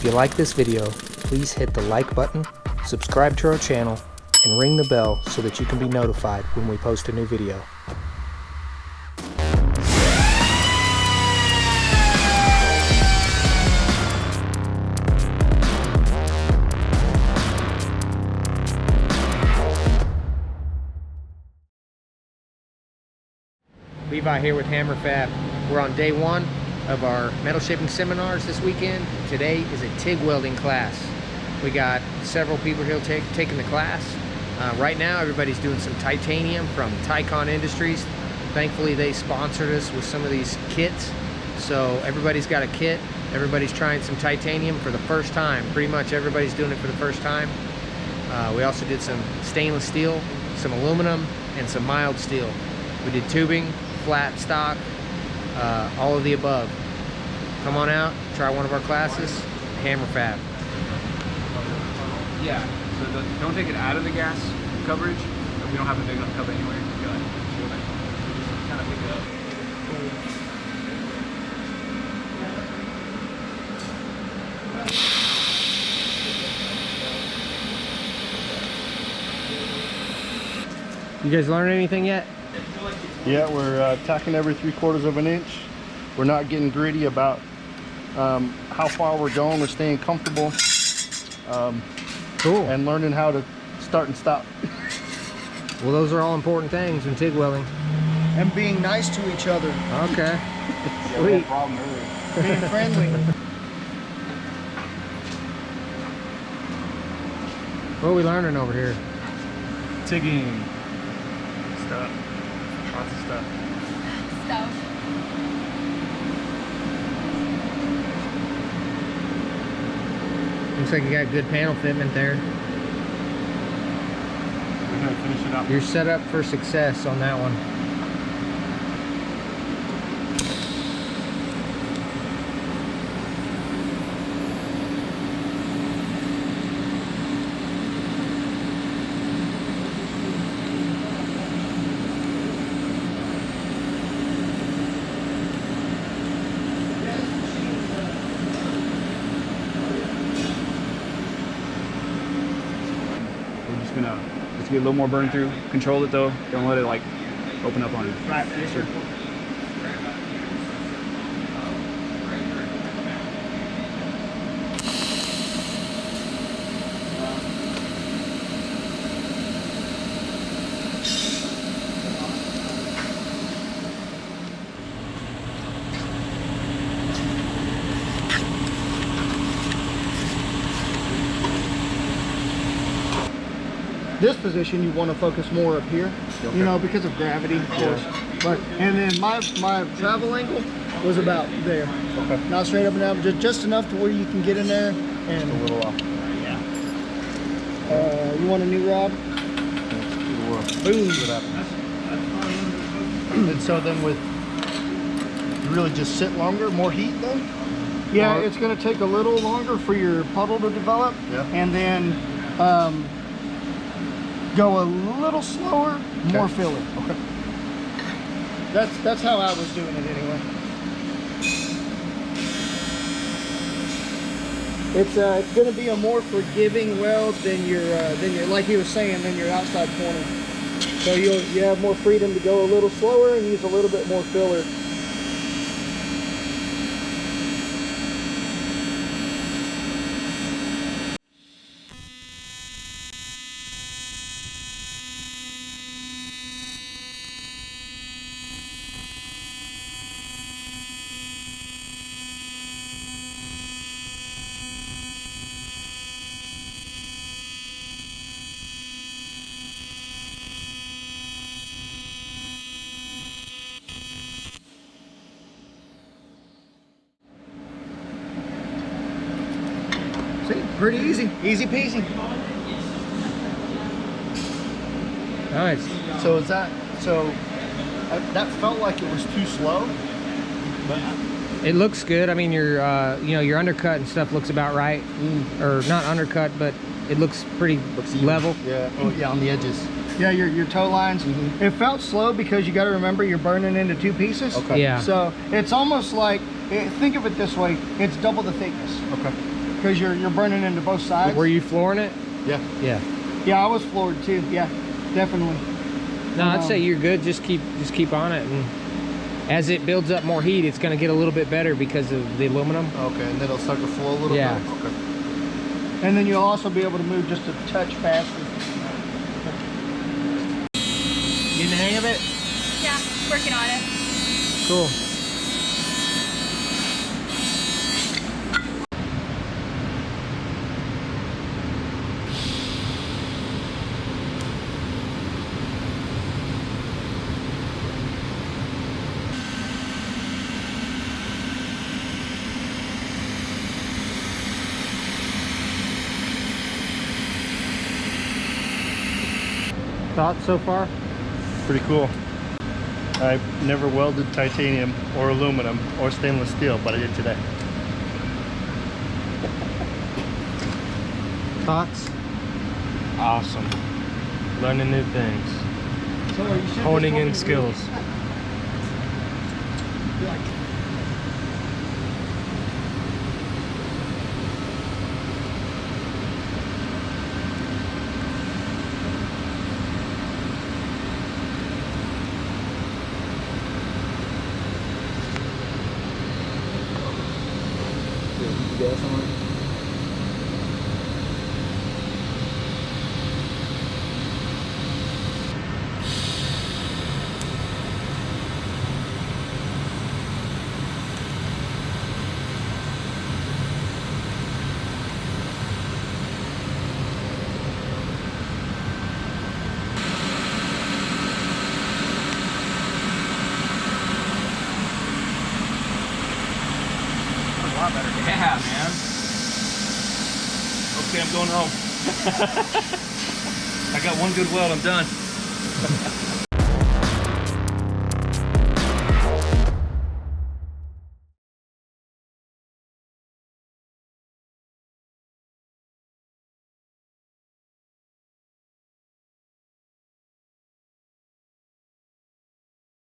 If you like this video, please hit the like button, subscribe to our channel, and ring the bell so that you can be notified when we post a new video. Levi here with Hammerfab. We're on day one of our metal shaping seminars this weekend. Today is a TIG welding class. We got several people here taking the class. Right now everybody's doing some titanium from TIG Industries. Thankfully they sponsored us with some of these kits. So everybody's got a kit. Everybody's trying some titanium for the first time. Pretty much everybody's doing it for the first time. We also did some stainless steel, some aluminum, and some mild steel. We did tubing, flat stock, all of the above. Come on out, try one of our classes, Hammerfab. Yeah, so don't take it out of the gas coverage. We don't have a big enough cover anyway. Just kind of pick it up. You guys learn anything yet? Yeah, we're tacking every 3/4 of an inch. We're not getting gritty about how far we're going. We're staying comfortable. Cool. And learning how to start and stop. Well, those are all important things in TIG welding. And being nice to each other. Okay. Yeah, Sweet. problem earlier. Being friendly. What are we learning over here? Tigging stuff. Lots of stuff. Looks like you got good panel fitment there. We're gonna finish it up. You're set up for success on that one. Just get a little more burn through. Control it though. Don't let it like open up on you. Right, yes, sir. This position you want to focus more up here, Okay. you know, because of gravity, of course. But and then my travel angle was about there. Okay. Not straight up and down, but just enough to where you can get in there and A little off. yeah. You want a new rod? Boom. And so then with, you really just sit longer, more heat then? Yeah, Or- it's going to take a little longer for your puddle to develop. Yeah. And then go a little slower, more Okay. filler. Okay. That's how I was doing it anyway. It's going to be a more forgiving weld than your like he was saying, than your outside corner. So you have more freedom to go a little slower and use a little bit more filler. See, pretty easy, easy peasy. Nice. So is that, that felt like it was too slow, but It looks good. I mean, your you know, your undercut and stuff looks about right, or not undercut, but it looks pretty level. yeah, oh, yeah, on the edges. Yeah, your toe lines. It felt slow because you got to remember you're burning into two pieces. Okay. Yeah. So it's almost like, think of it this way, it's double the thickness. Okay. because you're burning into both sides. Were you flooring it? Yeah. Yeah. Yeah, I was floored too. Yeah, definitely. No, I'd say you're good. Just keep on it, and as it builds up more heat, it's going to get a little bit better because of the aluminum. Okay, and then it'll start to flow a little Yeah. bit. Okay. And then you'll also be able to move just a touch faster. Getting the hang of it? Yeah, working on it. Cool. Thoughts so far? Pretty cool. I've never welded titanium or aluminum or stainless steel, but I did today. Thoughts? Awesome. Learning new things. So you should Honing in skills. A lot better. Yeah, man. Okay, I'm going home. I got one good weld, I'm done.